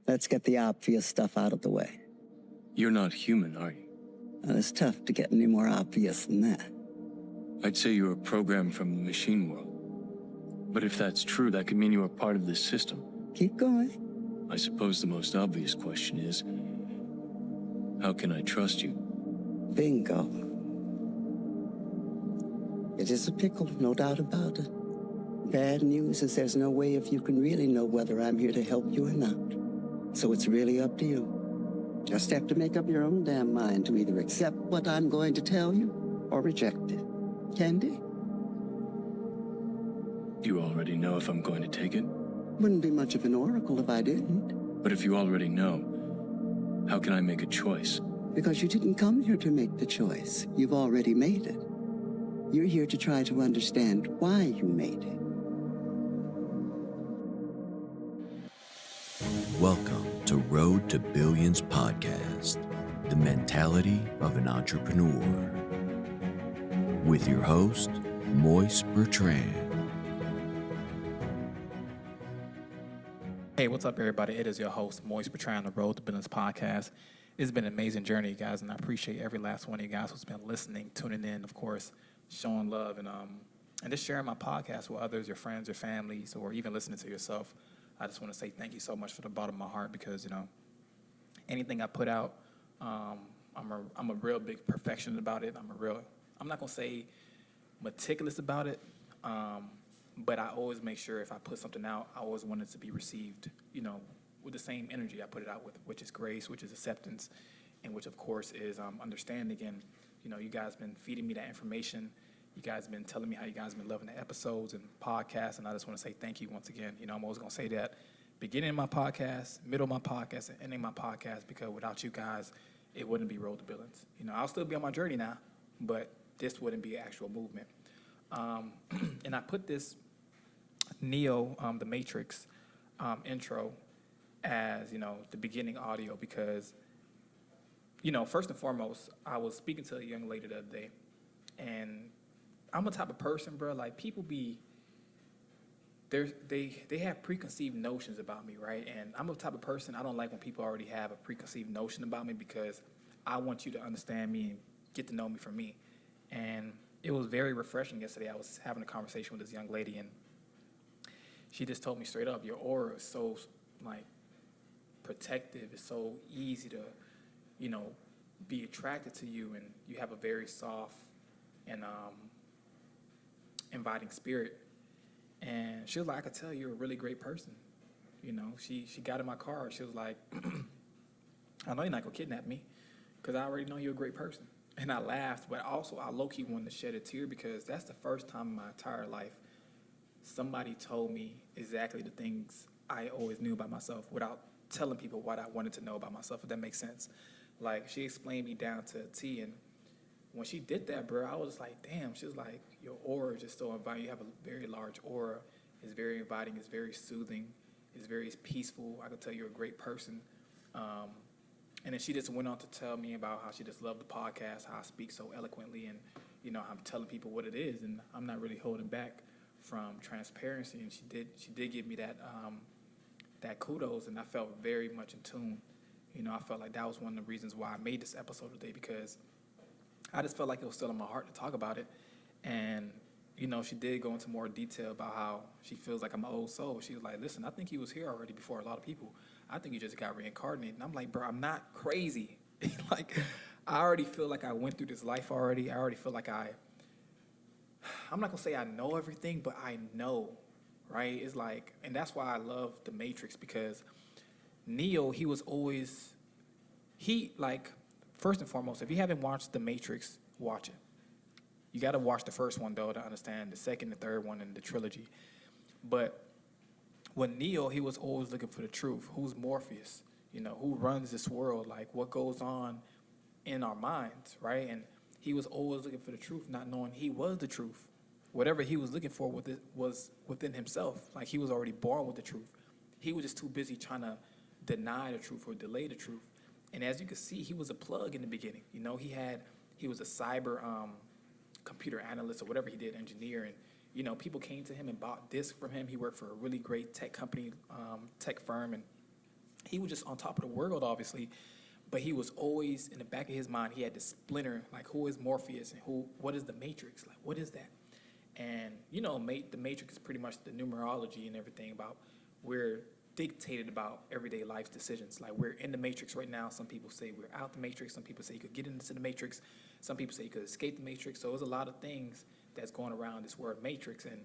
Let's get the obvious stuff out of the way. You're not human, are you? Well, it's tough to get any more obvious than that. I'd say you're a program from the machine world. But if that's true, that could mean you are part of this system. Keep going. I suppose the most obvious question is, how can I trust you? Bingo. It is a pickle, no doubt about it. Bad news is there's no way if you can really know whether I'm here to help you or not. So it's really up to you. Just have to make up your own damn mind to either accept what I'm going to tell you or reject it. Candy? You already know if I'm going to take it? Wouldn't be much of an oracle if I didn't. But if you already know, how can I make a choice? Because you didn't come here to make the choice. You've already made it. You're here to try to understand why you made it. Welcome to Road to Billions podcast, the mentality of an entrepreneur. With your host, Moise Bertrand. Hey, what's up, everybody? It is your host, Moise Bertrand, on the Road to Billions podcast. It's been an amazing journey, you guys, and I appreciate every last one of you guys who's been listening, tuning in, of course, showing love, and just sharing my podcast with others, your friends, your families, or even listening to yourself. I just want to say thank you so much from the bottom of my heart because, anything I put out, I'm a real big perfectionist about it. I'm not going to say meticulous about it, but I always make sure if I put something out, I always want it to be received, with the same energy I put it out with, which is grace, which is acceptance, and which, of course, is understanding. And, you guys been feeding me that information. You guys been telling me how you guys been loving the episodes and podcasts, and I just want to say thank you once again. I'm always going to say that beginning of my podcast, middle of my podcast, and ending my podcast, because without you guys, it wouldn't be Road to Billions. I'll still be on my journey now, but this wouldn't be actual movement. And I put this Neo, the Matrix intro as, the beginning audio because, first and foremost, I was speaking to a young lady the other day, and I'm the type of person, bro, like people they have preconceived notions about me, right? And I'm the type of person, I don't like when people already have a preconceived notion about me because I want you to understand me and get to know me for me. And it was very refreshing yesterday. I was having a conversation with this young lady, and she just told me straight up, your aura is so, protective. It's so easy to, be attracted to you, and you have a very soft and inviting spirit. And she was like, I could tell you're a really great person. She got in my car. She was like, I know you're not going to kidnap me because I already know you're a great person. And I laughed, but also I low-key wanted to shed a tear because that's the first time in my entire life somebody told me exactly the things I always knew about myself without telling people what I wanted to know about myself, if that makes sense. Like, she explained me down to a T, and when she did that, bro, I was just like, damn. She was like, your aura is just so inviting. You have a very large aura. It's very inviting. It's very soothing. It's very peaceful. I could tell you're a great person. And then she just went on to tell me about how she just loved the podcast, how I speak so eloquently, and, I'm telling people what it is, and I'm not really holding back from transparency. And she did give me that kudos, and I felt very much in tune. I felt like that was one of the reasons why I made this episode today, because I just felt like it was still in my heart to talk about it. And, she did go into more detail about how she feels like I'm an old soul. She was like, listen, I think he was here already before a lot of people. I think you just got reincarnated. And I'm like, bro, I'm not crazy. Like, I already feel like I went through this life already. I already feel like I'm not going to say I know everything, but I know, right? It's like, and that's why I love The Matrix, because Neo, he was always, first and foremost, if you haven't watched The Matrix, watch it. You got to watch the first one, though, to understand the second, the third one, and the trilogy. But when Neo, he was always looking for the truth. Who's Morpheus? Who runs this world? Like, what goes on in our minds, right? And he was always looking for the truth, not knowing he was the truth. Whatever he was looking for was within himself. Like, he was already born with the truth. He was just too busy trying to deny the truth or delay the truth. And as you can see, he was a plug in the beginning. He was a cyber computer analyst or whatever he did, engineer, and people came to him and bought discs from him. He worked for a really great tech company, tech firm, and he was just on top of the world, obviously, but he was always in the back of his mind. He had this splinter, like, who is Morpheus and what is the Matrix? Like, what is that? And the Matrix is pretty much the numerology and everything about we're dictated about everyday life's decisions. Like, we're in the Matrix right now. Some people say we're out the Matrix. Some people say you could get into the Matrix. Some people say you could escape the Matrix. So there's a lot of things that's going around this word Matrix, and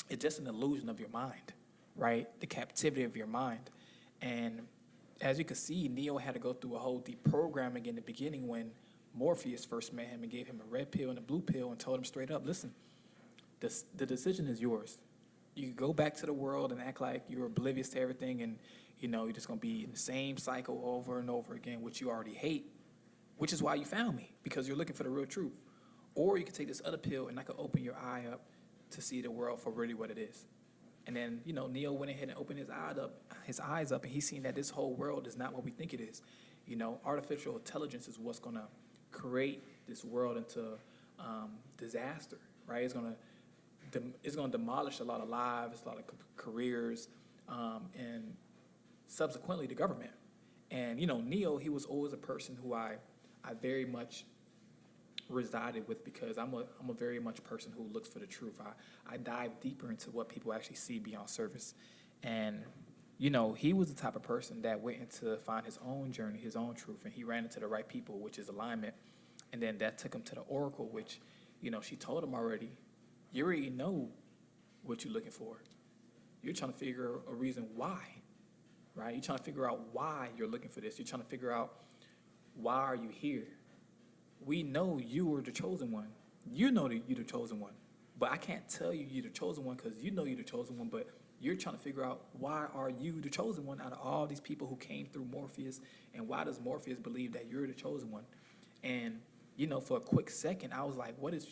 it's just an illusion of your mind, right? The captivity of your mind. And as you can see, Neo had to go through a whole deprogramming in the beginning when Morpheus first met him and gave him a red pill and a blue pill and told him straight up, listen, the decision is yours. You can go back to the world and act like you're oblivious to everything, and you're just going to be in the same cycle over and over again, which you already hate, which is why you found me, because you're looking for the real truth. Or you can take this other pill and I could open your eye up to see the world for really what it is. And then, Neo went ahead and opened his eyes up, and he's seen that this whole world is not what we think it is. Artificial intelligence is what's going to create this world into disaster, right? It's going to demolish a lot of lives, a lot of careers, and subsequently the government. And Neo, he was always a person who I very much resided with, because I'm a very much person who looks for the truth. I dive deeper into what people actually see beyond surface. And he was the type of person that went into find his own journey, his own truth, and he ran into the right people, which is alignment. And then that took him to the Oracle, which she told him already, you already know what you're looking for. You're trying to figure a reason why, right? You're trying to figure out why you're looking for this. You're trying to figure out, why are you here? We know you are the chosen one. You know that you're the chosen one. But I can't tell you you're the chosen one, because you're the chosen one, but you're trying to figure out, why are you the chosen one out of all these people who came through Morpheus, and why does Morpheus believe that you're the chosen one? And, for a quick second, I was like, what does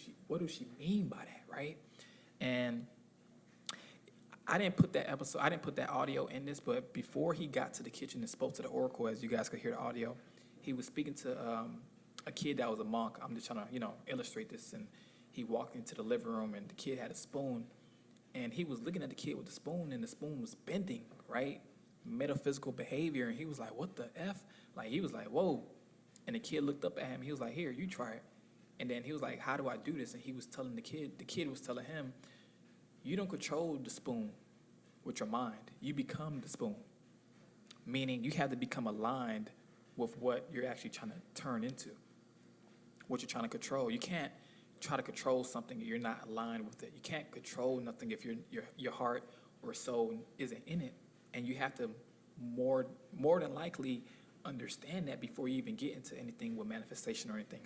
she mean by that, right? And I didn't put that audio in this, but before he got to the kitchen and spoke to the Oracle, as you guys could hear the audio, he was speaking to a kid that was a monk. I'm just trying to, illustrate this. And he walked into the living room, and the kid had a spoon, and he was looking at the kid with the spoon, and the spoon was bending, right? Metaphysical behavior. And he was like, what the F? Like, he was like, whoa. And the kid looked up at him. He was like, here, you try it. And then he was like, how do I do this? And he was telling the kid was telling him, you don't control the spoon with your mind. You become the spoon. Meaning you have to become aligned with what you're actually trying to turn into, what you're trying to control. You can't try to control something if you're not aligned with it. You can't control nothing if your heart or soul isn't in it. And you have to more than likely understand that before you even get into anything with manifestation or anything.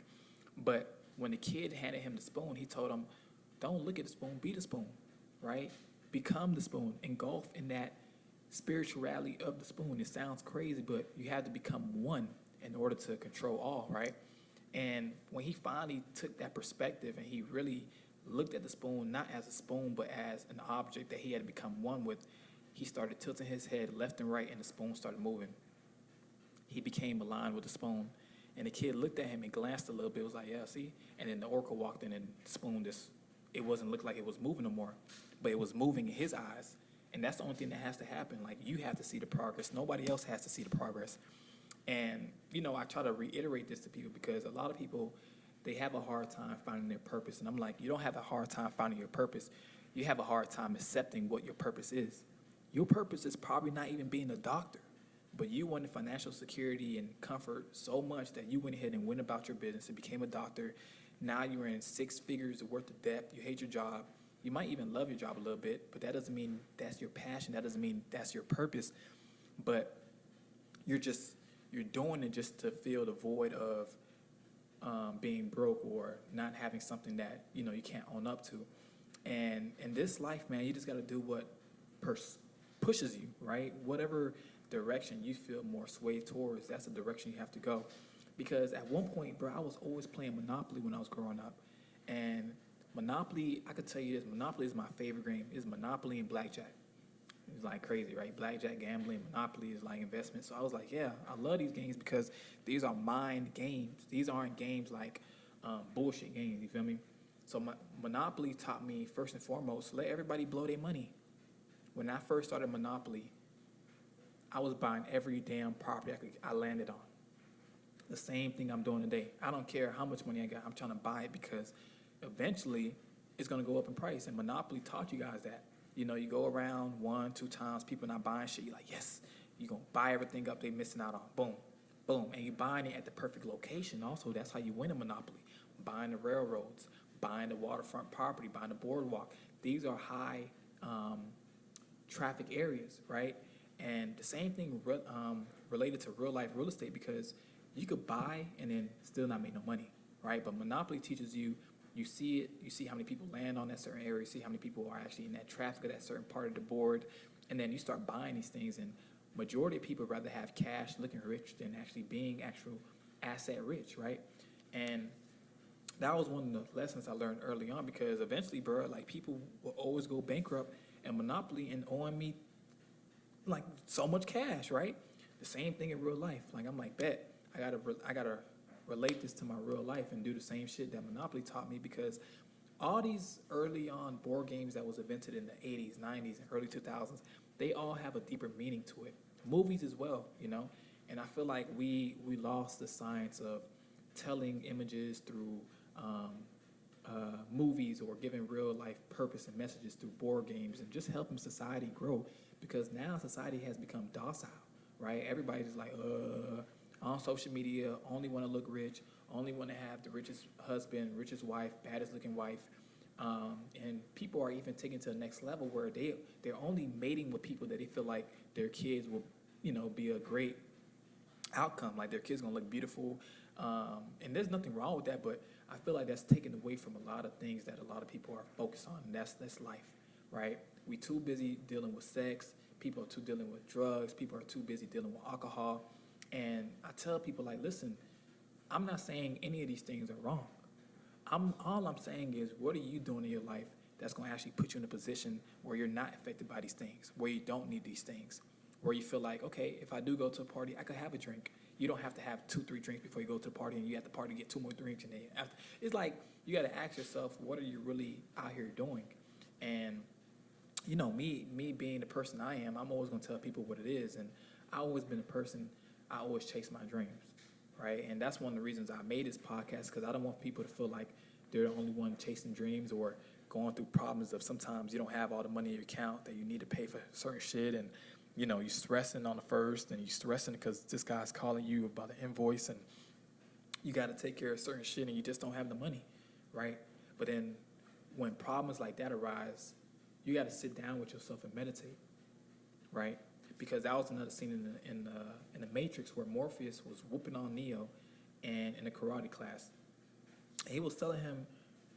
But when the kid handed him the spoon, he told him, don't look at the spoon, be the spoon, right? Become the spoon, engulf in that spirituality of the spoon. It sounds crazy, but you have to become one in order to control all, right? And when he finally took that perspective and he really looked at the spoon, not as a spoon, but as an object that he had to become one with, he started tilting his head left and right, and the spoon started moving. He became aligned with the spoon. And the kid looked at him and glanced a little bit. Was like, yeah, see? And then the Oracle walked in, and the spoon it wasn't look like it was moving no more, but it was moving in his eyes. And that's the only thing that has to happen. Like, you have to see the progress. Nobody else has to see the progress. And, I try to reiterate this to people, because a lot of people, they have a hard time finding their purpose. And I'm like, you don't have a hard time finding your purpose. You have a hard time accepting what your purpose is. Your purpose is probably not even being a doctor, but you wanted financial security and comfort so much that you went ahead and went about your business and became a doctor. Now you're in 6 figures worth of debt. You hate your job. You might even love your job a little bit, but that doesn't mean that's your passion. That doesn't mean that's your purpose. But you're doing it just to fill the void of being broke or not having something that you can't own up to. And in this life, man, you just got to do what pushes you, right? Whatever direction you feel more swayed towards, that's the direction you have to go. Because at one point, bro, I was always playing Monopoly when I was growing up. And Monopoly, I could tell you this, Monopoly is my favorite game. It's Monopoly and Blackjack. It's like crazy, right? Blackjack, gambling, Monopoly is like investment. So I was like, yeah, I love these games because these are mind games. These aren't games like bullshit games, you feel me? So Monopoly taught me, first and foremost, let everybody blow their money. When I first started Monopoly, I was buying every damn property I landed on. The same thing I'm doing today. I don't care how much money I got. I'm trying to buy it because eventually it's going to go up in price. And Monopoly taught you guys that. You know, you go around 1-2 times, people not buying shit. You're like, yes, you're going to buy everything up they missing out on. Boom, boom. And you're buying it at the perfect location. Also, that's how you win a Monopoly. Buying the railroads, buying the waterfront property, buying the boardwalk. These are high traffic areas, right? And the same thing related to real life real estate, because you could buy and then still not make no money, right? But Monopoly teaches you, you see it, you see how many people land on that certain area, you see how many people are actually in that traffic of that certain part of the board, and then you start buying these things, and majority of people rather have cash looking rich than actually being actual asset rich, right? And that was one of the lessons I learned early on, because eventually, bro, like people will always go bankrupt and Monopoly and owing me like so much cash, right? The same thing in real life. Like I'm like, bet I gotta relate this to my real life and do the same shit that Monopoly taught me, because all these early on board games that was invented in the 80s, 90s, and early 2000s, they all have a deeper meaning to it. Movies as well, you know? And I feel like we lost the science of telling images through movies, or giving real life purpose and messages through board games, and just helping society grow, because now society has become docile, right? Everybody's just like, on social media, only want to look rich, only want to have the richest husband, richest wife, baddest looking wife. And people are even taken to the next level where they're only mating with people that they feel like their kids will, you know, be a great outcome. Like their kids gonna look beautiful. And there's nothing wrong with that, but I feel like that's taken away from a lot of things that a lot of people are focused on, and that's life, right? We too busy dealing with sex. People are too dealing with drugs. People are too busy dealing with alcohol. And I tell people, like, listen, I'm not saying any of these things are wrong. All I'm saying is, what are you doing in your life that's going to actually put you in a position where you're not affected by these things, where you don't need these things, where you feel like, okay, if I do go to a party, I could have a drink. You don't have to have 2-3 drinks before you go to the party, and you at the party get 2 more drinks, and then after. It's like you got to ask yourself, what are you really out here doing? And you know, me being the person I am, I'm always going to tell people what it is, and I've always been a person. I always chase my dreams, right? And that's one of the reasons I made this podcast, because I don't want people to feel like they're the only one chasing dreams or going through problems of sometimes you don't have all the money in your account that you need to pay for certain shit, and you know, you're stressing on the first, and you're stressing because this guy's calling you about an invoice, and you got to take care of certain shit, and you just don't have the money, right? But then when problems like that arise, you got to sit down with yourself and meditate, right? Because that was another scene in the Matrix where Morpheus was whooping on Neo, and in a karate class, and he was telling him,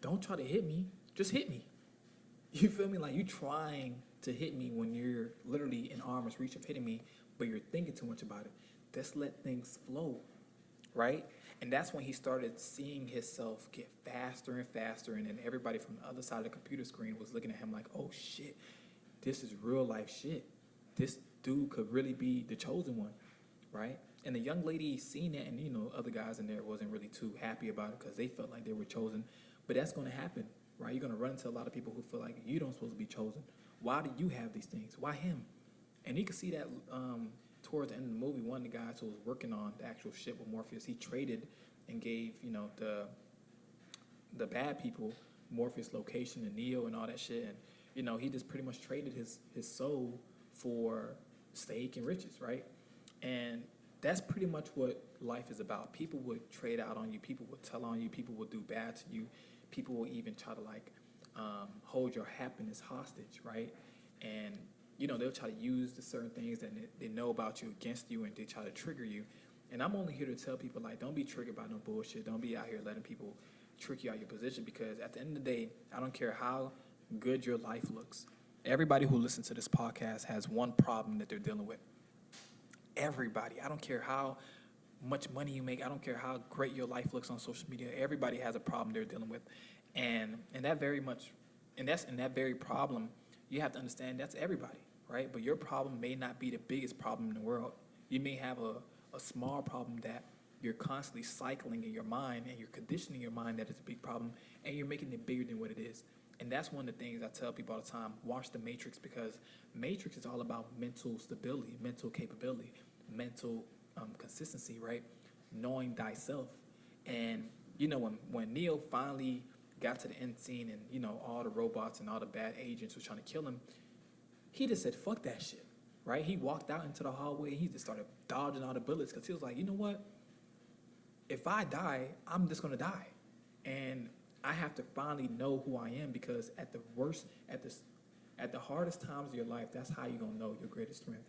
"Don't try to hit me, just hit me." You feel me? Like you trying to hit me when you're literally in arm's reach of hitting me, but you're thinking too much about it. Just let things flow, right? And that's when he started seeing himself get faster and faster, and then everybody from the other side of the computer screen was looking at him like, "Oh shit, this is real life shit. This dude could really be the chosen one," right? And the young lady seen that, and you know, other guys in there wasn't really too happy about it because they felt like they were chosen. But that's going to happen, right? You're going to run into a lot of people who feel like you don't supposed to be chosen. Why do you have these things? Why him? And you can see that towards the end of the movie, one of the guys who was working on the actual shit with Morpheus, he traded and gave, you know, the bad people Morpheus' location and Neo and all that shit. And, you know, he just pretty much traded his soul for steak and riches, right? And that's pretty much what life is about. People would trade out on you. People would tell on you. People would do bad to you. People will even try to, like, hold your happiness hostage, right? And, you know, they'll try to use the certain things that they know about you against you, and they try to trigger you. And I'm only here to tell people, like, don't be triggered by no bullshit. Don't be out here letting people trick you out your position, because at the end of the day, I don't care how good your life looks. Everybody who listens to this podcast has one problem that they're dealing with. Everybody. I don't care how much money you make. I don't care how great your life looks on social media. Everybody has a problem they're dealing with. And that very problem, you have to understand that's everybody, right? But your problem may not be the biggest problem in the world. You may have a small problem that you're constantly cycling in your mind, and you're conditioning your mind that it's a big problem, and you're making it bigger than what it is. And that's one of the things I tell people all the time, watch The Matrix, because Matrix is all about mental stability, mental capability, mental consistency, right? Knowing thyself. And, when Neo finally got to the end scene and, all the robots and all the bad agents were trying to kill him, he just said, fuck that shit, right? He walked out into the hallway and he just started dodging all the bullets because he was like, you know what? If I die, I'm just going to die. And I have to finally know who I am, because at the hardest times of your life, that's how you're going to know your greatest strength.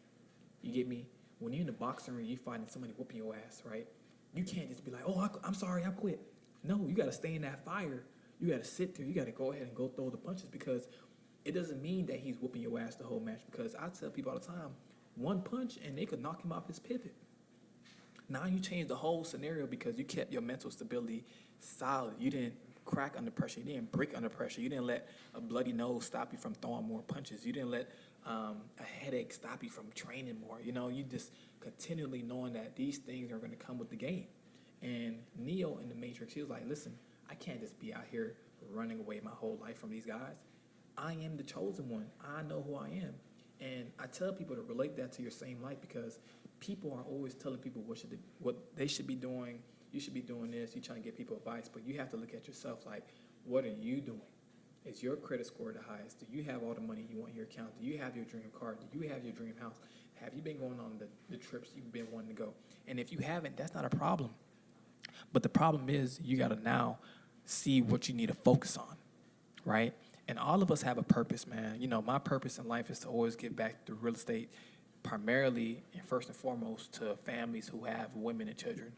You get me? When you're in the boxing ring, you fighting somebody whooping your ass, right? You can't just be like, oh, I'm sorry, I quit. No, you got to stay in that fire. You got to sit there. You got to go ahead and go throw the punches, because it doesn't mean that he's whooping your ass the whole match, because I tell people all the time, one punch and they could knock him off his pivot. Now you change the whole scenario because you kept your mental stability solid. You didn't crack under pressure. You didn't break under pressure. You didn't let a bloody nose stop you from throwing more punches. You didn't let a headache stop you from training more. You just continually knowing that these things are going to come with the game. And Neo in The Matrix, he was like, listen, I can't just be out here running away my whole life from these guys. I am the chosen one. I know who I am. And I tell people to relate that to your same life, because people are always telling people what they should be doing. You should be doing this. You're trying to give people advice, but you have to look at yourself like, what are you doing? Is your credit score the highest? Do you have all the money you want in your account? Do you have your dream car? Do you have your dream house? Have you been going on the trips you've been wanting to go? And if you haven't, that's not a problem. But the problem is you got to now see what you need to focus on, right? And all of us have a purpose, man. My purpose in life is to always give back to real estate, primarily and first and foremost to families who have women and children.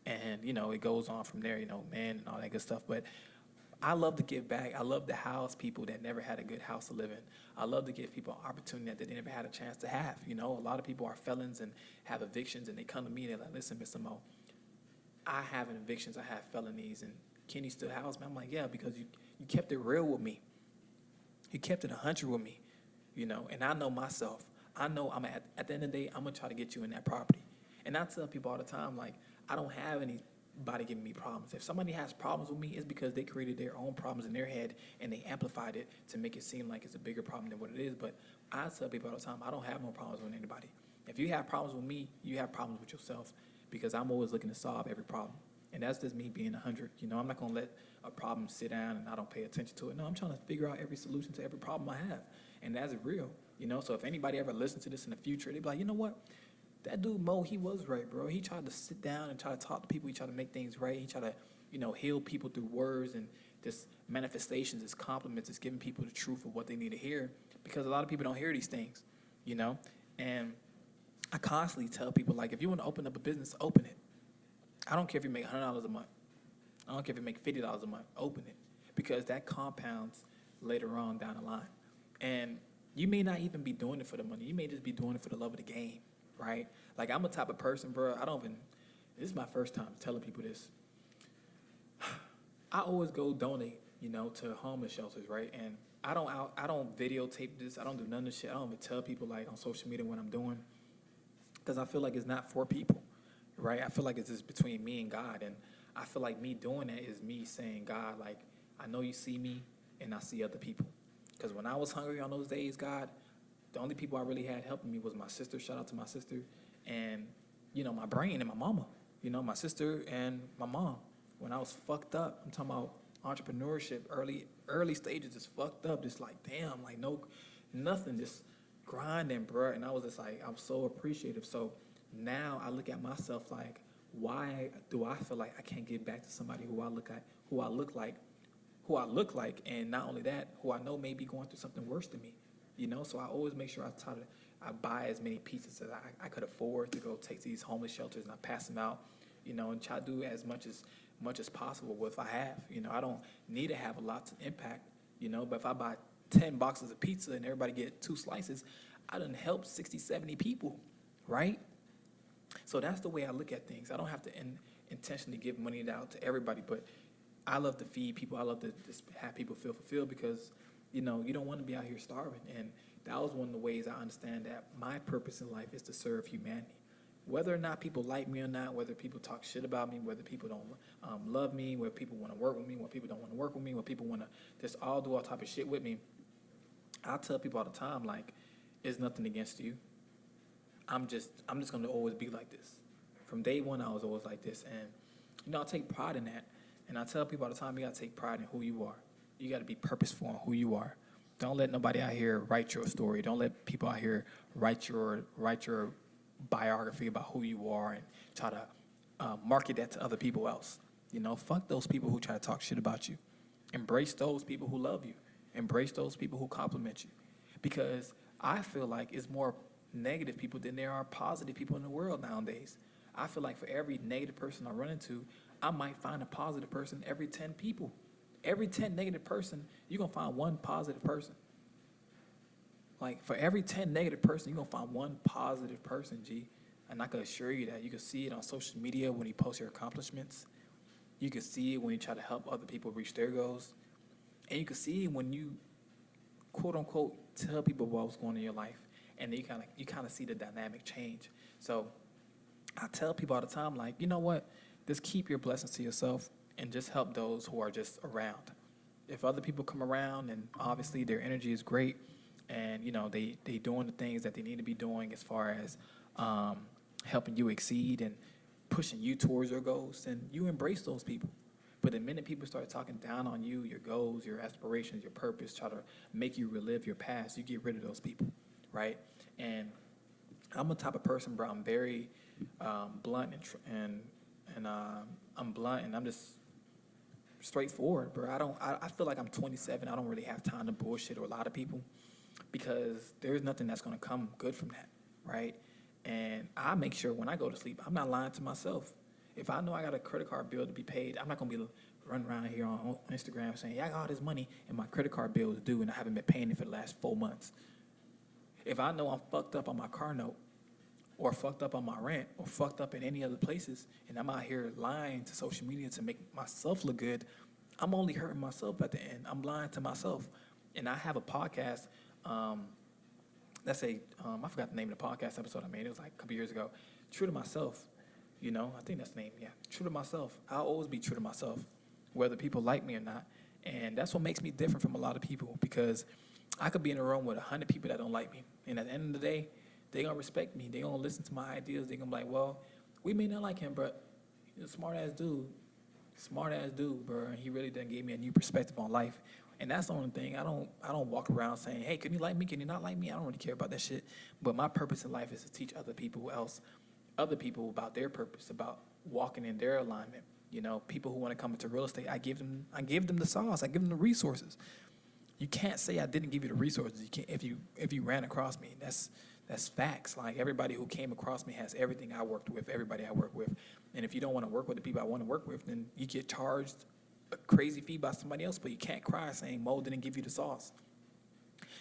And, it goes on from there, men and all that good stuff. But I love to give back. I love to house people that never had a good house to live in. I love to give people an opportunity that they never had a chance to have. A lot of people are felons and have evictions, and they come to me and they're like, listen, Mr. Mo, I have evictions, I have felonies, and can you still house me? I'm like, yeah, because you kept it real with me. You kept it 100 with me, and I know myself. I know at the end of the day, I'm going to try to get you in that property. And I tell people all the time, like, I don't have anybody giving me problems. If somebody has problems with me, it's because they created their own problems in their head and they amplified it to make it seem like it's a bigger problem than what it is. But I tell people all the time, I don't have no problems with anybody. If you have problems with me, you have problems with yourself, because I'm always looking to solve every problem. And that's just me being 100. I'm not going to let a problem sit down and I don't pay attention to it. No, I'm trying to figure out every solution to every problem I have. And that's real. So if anybody ever listens to this in the future, they'd be like, you know what? That dude Mo, he was right, bro. He tried to sit down and try to talk to people. He tried to make things right. He tried to, heal people through words and just manifestations, as compliments, as giving people the truth of what they need to hear. Because a lot of people don't hear these things, And I constantly tell people, like, if you want to open up a business, open it. I don't care if you make $100 a month. I don't care if you make $50 a month. Open it, because that compounds later on down the line. And you may not even be doing it for the money. You may just be doing it for the love of the game, right? Like, I'm a type of person, bro. This is my first time telling people this. I always go donate, to homeless shelters, right? And I don't videotape this. I don't do none of this shit. I don't even tell people, like, on social media what I'm doing, because I feel like it's not for people, right? I feel like it's just between me and God. And I feel like me doing that is me saying, God, like, I know you see me and I see other people. Because when I was hungry on those days, God, the only people I really had helping me was my sister. Shout out to my sister. And, my brain and my mama. My sister and my mom. When I was fucked up, I'm talking about entrepreneurship, early stages, just fucked up. Just like, damn, like, nothing, just grinding, bro. And I was just like, I'm so appreciative. So now I look at myself like, why do I feel like I can't get back to somebody who I look like, and not only that, who I know may be going through something worse than me, So I always make sure I buy as many pieces as I could afford to go take to these homeless shelters, and I pass them out, and try to do as much as possible with what I have. I don't need to have a lot to impact, but if I buy 10 boxes of pizza and everybody get 2 slices, I done help 60, 70 people, right? So that's the way I look at things. I don't have to intentionally give money out to everybody, but I love to feed people. I love to just have people feel fulfilled, because, you don't want to be out here starving. And that was one of the ways I understand that my purpose in life is to serve humanity. whether or not people like me or not, whether people talk shit about me, whether people don't love me, whether people want to work with me, whether people don't want to work with me, whether people want to just all do all type of shit with me, I tell people all the time, like, it's nothing against you. I'm just gonna always be like this. From day one, I was always like this, and I take pride in that. And I tell people all the time, you gotta take pride in who you are. You gotta be purposeful in who you are. Don't let nobody out here write your story. Don't let people out here write your biography about who you are and try to market that to other people else. Fuck those people who try to talk shit about you. Embrace those people who love you. Embrace those people who compliment you. Because I feel like it's more negative people than there are positive people in the world nowadays. I feel like for every negative person I run into, I might find a positive person every 10 people. Every 10 negative person, you're going to find one positive person. Like, for every 10 negative person, you're going to find one positive person, G. And I can assure you that. You can see it on social media when you post your accomplishments. You can see it when you try to help other people reach their goals. And you can see it when you, quote unquote, tell people what's going on in your life. And then you kind of see the dynamic change. So I tell people all the time, like, you know what? Just keep your blessings to yourself and just help those who are just around. If other people come around, and obviously their energy is great, and they doing the things that they need to be doing as far as helping you exceed and pushing you towards your goals, then you embrace those people. But the minute people start talking down on you, your goals, your aspirations, your purpose, try to make you relive your past, you get rid of those people, right? And I'm a type of person, bro. I'm very blunt and I'm blunt, and I'm just straightforward, bro. I feel like I'm 27. I don't really have time to bullshit with a lot of people because there's nothing that's going to come good from that, right? And I make sure when I go to sleep, I'm not lying to myself. If I know I got a credit card bill to be paid, I'm not going to be running around here on Instagram saying, yeah, I got all this money and my credit card bill is due and I haven't been paying it for the last 4 months. If I know I'm fucked up on my car note, or fucked up on my rent, or fucked up in any other places, and I'm out here lying to social media to make myself look good, I'm only hurting myself at the end. I'm lying to myself. And I have a podcast, I forgot the name of the podcast episode I made. It was like a couple years ago. True to Myself, I think that's the name, yeah. True to myself. I'll always be true to myself, whether people like me or not. And that's what makes me different from a lot of people, because I could be in a room with 100 people that don't like me. And at the end of the day, they're going to respect me. They're going to listen to my ideas. They're going to be like, well, we may not like him, but he's a smart-ass dude. Smart-ass dude, bro. And he really done gave me a new perspective on life. And that's the only thing. I don't walk around saying, hey, can you like me? Can you not like me? I don't really care about that shit. But my purpose in life is to teach other people about their purpose, about walking in their alignment. People who want to come into real estate, I give them the sauce. I give them the resources. You can't say I didn't give you the resources. You can't, if you ran across me. That's facts. Like, everybody who came across me has everything I worked with, everybody I work with. And if you don't want to work with the people I want to work with, then you get charged a crazy fee by somebody else, but you can't cry saying Mo didn't give you the sauce.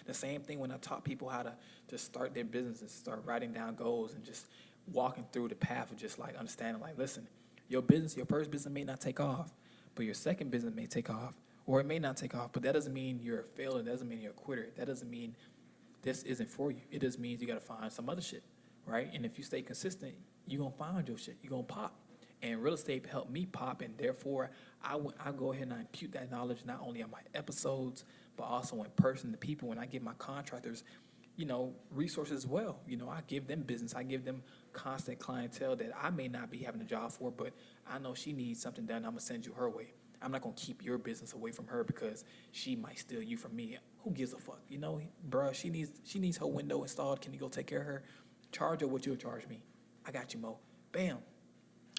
The same thing when I taught people how to start their businesses, start writing down goals and just walking through the path of just like understanding, like, listen, your first business may not take off, but your second business may take off, or it may not take off, but that doesn't mean you're a failure. That doesn't mean you're a quitter. That doesn't mean this isn't for you. It just means you got to find some other shit, right? And if you stay consistent, you're going to find your shit. You're going to pop. And real estate helped me pop, and therefore, I go ahead and I impute that knowledge not only on my episodes, but also in person to people. When I give my contractors, resources as well. I give them business. I give them constant clientele that I may not be having a job for, but I know she needs something done. I'm going to send you her way. I'm not going to keep your business away from her because she might steal you from me. Who gives a fuck? Bruh, she needs her window installed. Can you go take care of her? Charge her what you'll charge me. I got you, Mo. Bam.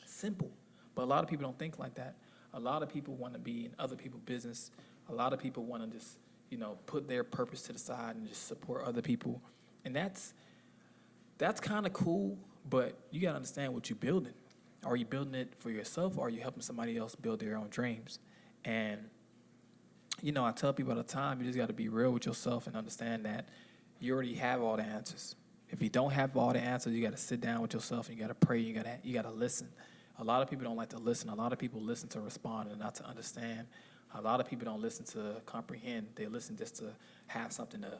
Simple. But a lot of people don't think like that. A lot of people want to be in other people's business. A lot of people want to just, put their purpose to the side and just support other people. And that's kind of cool, but you got to understand what you're building. Are you building it for yourself, or are you helping somebody else build their own dreams? And, I tell people all the time, you just got to be real with yourself and understand that you already have all the answers. If you don't have all the answers, you got to sit down with yourself and you got to pray. You got to listen. A lot of people don't like to listen. A lot of people listen to respond and not to understand. A lot of people don't listen to comprehend. They listen just to have something to,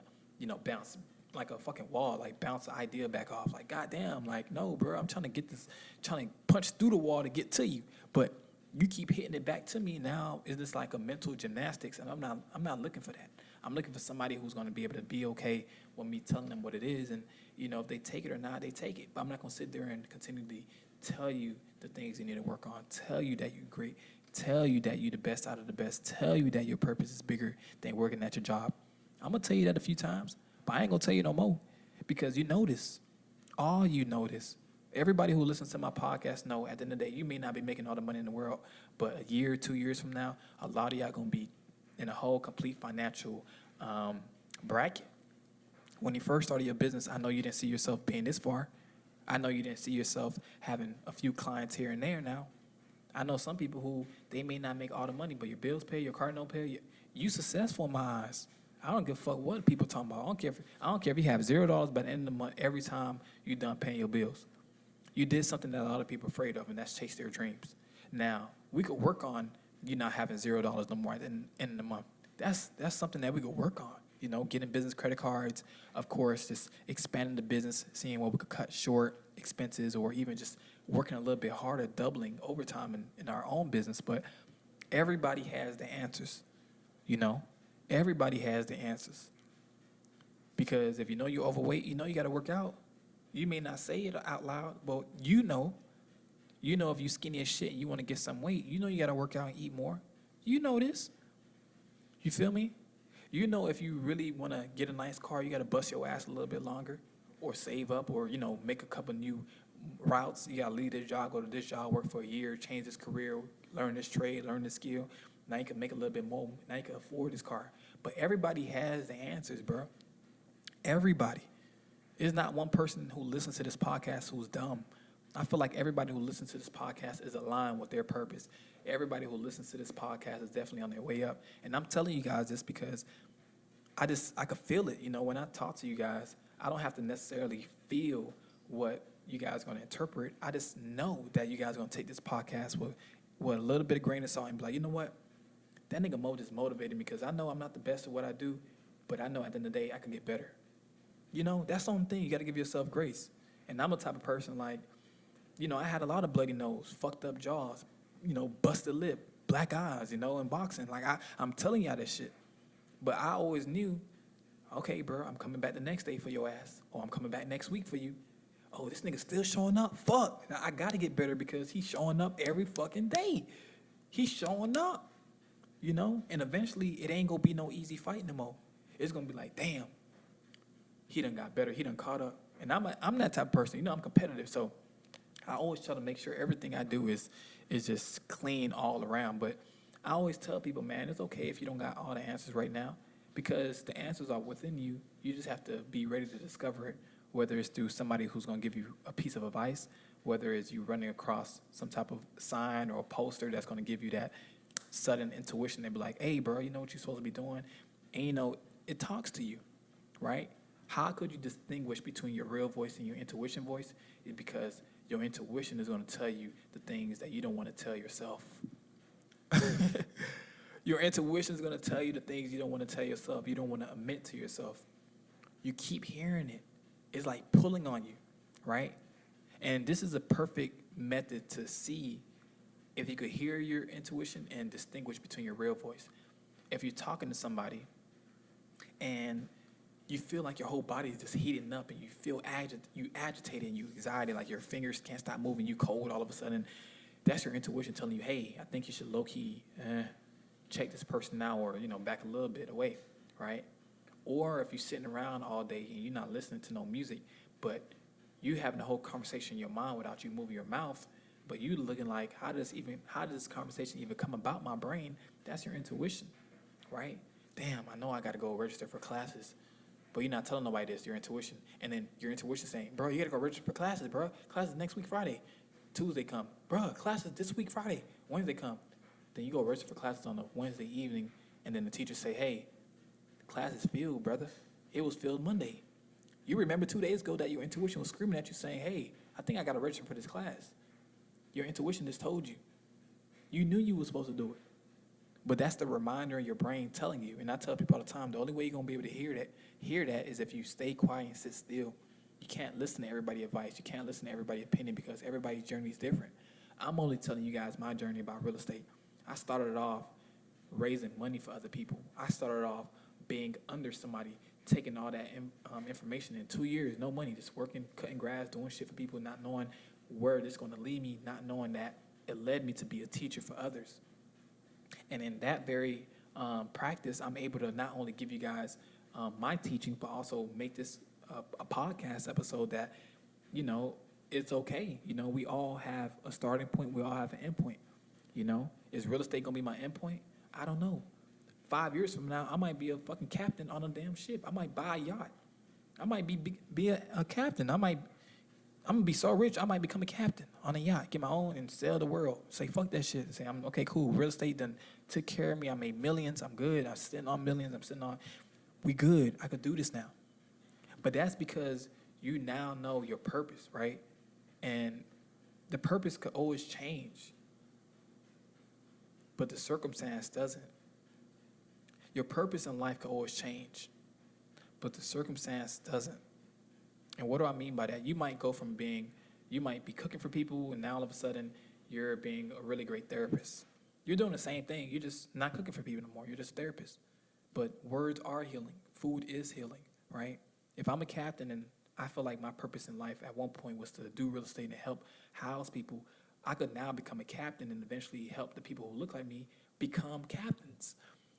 bounce like a fucking wall, like bounce the idea back off. Like, goddamn, like, no, bro, I'm trying to get this, trying to punch through the wall to get to you. But you keep hitting it back to me. Now is this like a mental gymnastics? And I'm not looking for that. I'm looking for somebody who's going to be able to be okay with me telling them what it is. And, you know, if they take it or not, they take it. But I'm not going to sit there and continually tell you the things you need to work on, tell you that you're great, tell you that you're the best out of the best, tell you that your purpose is bigger than working at your job. I'm going to tell you that a few times, but I ain't going to tell you no more because you know this. All you know this. Everybody who listens to my podcast know at the end of the day, you may not be making all the money in the world, but a year, 2 years from now, a lot of y'all going to be in a whole complete financial bracket. When you first started your business, I know you didn't see yourself being this far. I know you didn't see yourself having a few clients here and there now. I know some people who, they may not make all the money, but your bills pay, your car don't pay. You successful in my eyes. I don't give a fuck what people talking about. I don't care if you have $0 by the end of the month every time you done paying your bills. You did something that a lot of people are afraid of, and that's chase their dreams. Now, we could work on you not having $0 no more at the end of the month. That's something that we could work on. You know, getting business credit cards, of course, just expanding the business, seeing what we could cut short expenses, or even just working a little bit harder, doubling overtime in our own business. But everybody has the answers, you know? Everybody has the answers. Because if you know you're overweight, you know you got to work out. You may not say it out loud, but you know if you skinny as shit and you want to get some weight, you know you got to work out and eat more. You know this. You feel me? You know if you really want to get a nice car, you got to bust your ass a little bit longer, or save up, or, you know, make a couple new routes. You got to leave this job, go to this job, work for a year, change this career, learn this trade, learn this skill. Now you can make a little bit more. Now you can afford this car. But everybody has the answers, bro. Everybody. There's not one person who listens to this podcast who's dumb. I feel like everybody who listens to this podcast is aligned with their purpose. Everybody who listens to this podcast is definitely on their way up. And I'm telling you guys this because I could feel it. You know, when I talk to you guys, I don't have to necessarily feel what you guys are going to interpret. I just know that you guys are going to take this podcast with a little bit of grain of salt and be like, you know what? That nigga Mo just motivated me because I know I'm not the best at what I do, but I know at the end of the day I can get better. You know, that's the only thing. You got to give yourself grace. And I'm the type of person like, you know, I had a lot of bloody nose, fucked up jaws, you know, busted lip, black eyes, you know, in boxing. Like, I'm telling y'all this shit. But I always knew, okay, bro, I'm coming back the next day for your ass. Or I'm coming back next week for you. Oh, this nigga still showing up? Fuck. Now, I got to get better because he's showing up every fucking day. He's showing up, you know? And eventually, it ain't going to be no easy fight no more. It's going to be like, damn, he done got better. He done caught up. And I'm that type of person. You know, I'm competitive. So I always try to make sure everything I do is just clean all around. But I always tell people, man, it's okay if you don't got all the answers right now because the answers are within you. You just have to be ready to discover it, whether it's through somebody who's going to give you a piece of advice, whether it's you running across some type of sign or a poster that's going to give you that sudden intuition. They be like, hey, bro, you know what you're supposed to be doing? And, you know, it talks to you, right? How could you distinguish between your real voice and your intuition voice? Is because your intuition is going to tell you the things that you don't want to tell yourself. Your intuition is going to tell you the things you don't want to tell yourself. You don't want to admit to yourself. You keep hearing it. It's like pulling on you, right? And this is a perfect method to see if you could hear your intuition and distinguish between your real voice. If you're talking to somebody and you feel like your whole body is just heating up and you feel agitated and you anxiety, like your fingers can't stop moving, you cold all of a sudden, that's your intuition telling you, hey, I think you should low-key check this person out or, you know, back a little bit away, right? Or if you're sitting around all day and you're not listening to no music, but you having a whole conversation in your mind without you moving your mouth, but you looking like, how does this conversation even come about my brain? That's your intuition, right? Damn, I know I got to go register for classes. But you're not telling nobody this, your intuition. And then your intuition saying, bro, you got to go register for classes, bro. Classes next week, Friday. Tuesday come. Bro, classes this week, Friday. Wednesday come. Then you go register for classes on a Wednesday evening, and then the teacher say, hey, the class is filled, brother. It was filled Monday. You remember 2 days ago that your intuition was screaming at you saying, hey, I think I got to register for this class. Your intuition just told you. You knew you were supposed to do it. But that's the reminder in your brain telling you. And I tell people all the time, the only way you're gonna be able to hear that is if you stay quiet and sit still. You can't listen to everybody's advice. You can't listen to everybody's opinion because everybody's journey is different. I'm only telling you guys my journey about real estate. I started off raising money for other people. I started off being under somebody, taking all that information in 2 years, no money, just working, cutting grass, doing shit for people, not knowing where it's going to lead me, not knowing that it led me to be a teacher for others. And in that very practice, I'm able to not only give you guys my teaching, but also make this a podcast episode that, you know, it's okay. You know, we all have a starting point. We all have an end point. You know, is real estate going to be my end point? I don't know. 5 years from now, I might be a fucking captain on a damn ship. I might buy a yacht. I might be a captain. I'm gonna be so rich, I might become a captain on a yacht, get my own and sell the world. Say fuck that shit. Say I'm okay, cool. Real estate done took care of me. I made millions. I'm good. I'm sitting on millions. I'm sitting on. We good. I could do this now. But that's because you now know your purpose, right? And the purpose could always change, but the circumstance doesn't. Your purpose in life could always change, but the circumstance doesn't. And what do I mean by that? You might go from you might be cooking for people, and now all of a sudden you're being a really great therapist. You're doing the same thing. You're just not cooking for people anymore. You're just a therapist. But words are healing. Food is healing, right? If I'm a captain and I feel like my purpose in life at one point was to do real estate and help house people, I could now become a captain and eventually help the people who look like me become captains,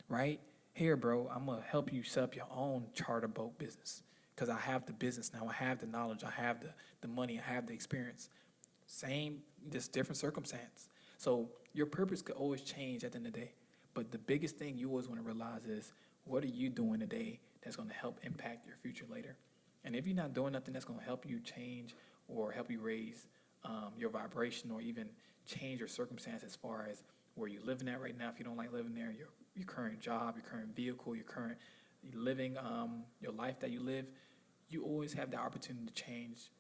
right? Here, bro, I'm going to help you set up your own charter boat business because I have the business now. I have the knowledge. I have the money. I have the experience. Same, just different circumstance. So your purpose could always change at the end of the day. But the biggest thing you always want to realize is, what are you doing today that's going to help impact your future later? And if you're not doing nothing that's going to help you change or help you raise your vibration or even change your circumstance as far as where you're living at right now, if you don't like living there, your current job, your current vehicle, your current living, your life that you live, you always have the opportunity to change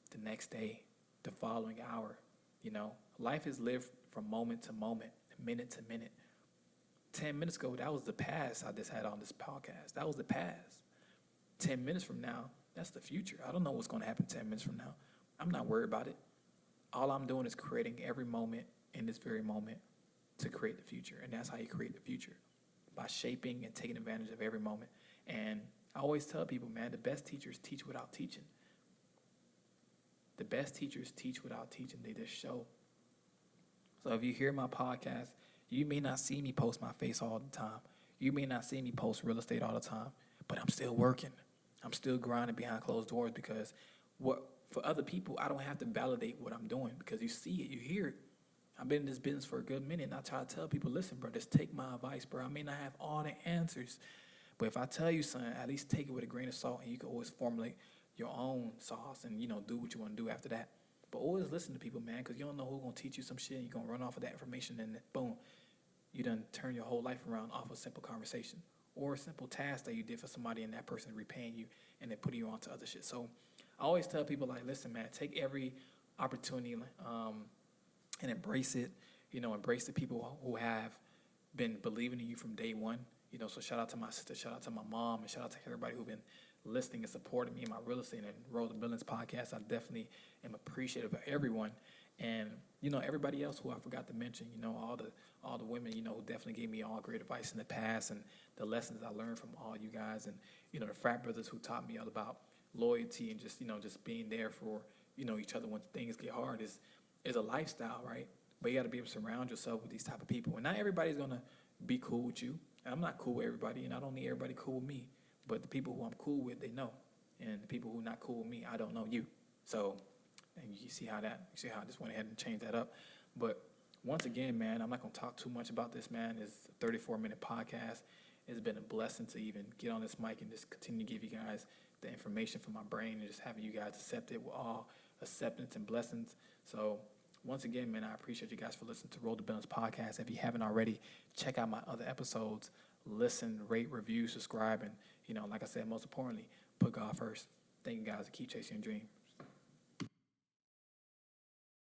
the next day, the following hour. You know, life is lived from moment to moment, minute to minute. 10 minutes ago, that was the past I just had on this podcast. That was the past. 10 minutes from now, that's the future. I don't know what's going to happen 10 minutes from now. I'm not worried about it. All I'm doing is creating every moment in this very moment to create the future. And that's how you create the future, by shaping and taking advantage of every moment. And I always tell people, man, the best teachers teach without teaching. The best teachers teach without teaching. They just show. So if you hear my podcast, you may not see me post my face all the time. You may not see me post real estate all the time, but I'm still working. I'm still grinding behind closed doors because for other people, I don't have to validate what I'm doing because you see it, you hear it. I've been in this business for a good minute, and I try to tell people, listen, bro, just take my advice, bro. I may not have all the answers, but if I tell you something, at least take it with a grain of salt, and you can always formulate your own sauce and, do what you want to do after that. But always listen to people, man, because you don't know who's going to teach you some shit, and you're going to run off of that information, and then, boom, you done turn your whole life around off a simple conversation or a simple task that you did for somebody and that person repaying you and then putting you on to other shit. So I always tell people, like, listen, man, take every opportunity and embrace it. Embrace the people who have been believing in you from day one. So shout out to my sister, shout out to my mom, and shout out to everybody who've been listening and supporting me in my real estate and Road to Billions podcast. I definitely am appreciative of everyone. And, everybody else who I forgot to mention, all the women, who definitely gave me all great advice in the past and the lessons I learned from all you guys. And, the frat brothers who taught me all about loyalty and just being there for, each other when things get hard is a lifestyle, right? But you got to be able to surround yourself with these type of people. And not everybody's going to be cool with you. And I'm not cool with everybody, and I don't need everybody cool with me. But the people who I'm cool with, they know. And the people who are not cool with me, I don't know you. So, and you see how I just went ahead and changed that up. But once again, man, I'm not going to talk too much about this, man. It's a 34-minute podcast. It's been a blessing to even get on this mic and just continue to give you guys the information from my brain and just having you guys accept it with all acceptance and blessings. So once again, man, I appreciate you guys for listening to Roll the Balance podcast. If you haven't already, check out my other episodes. Listen, rate, review, subscribe, and, like I said, most importantly, put God first. Thank you guys, and keep chasing your dream.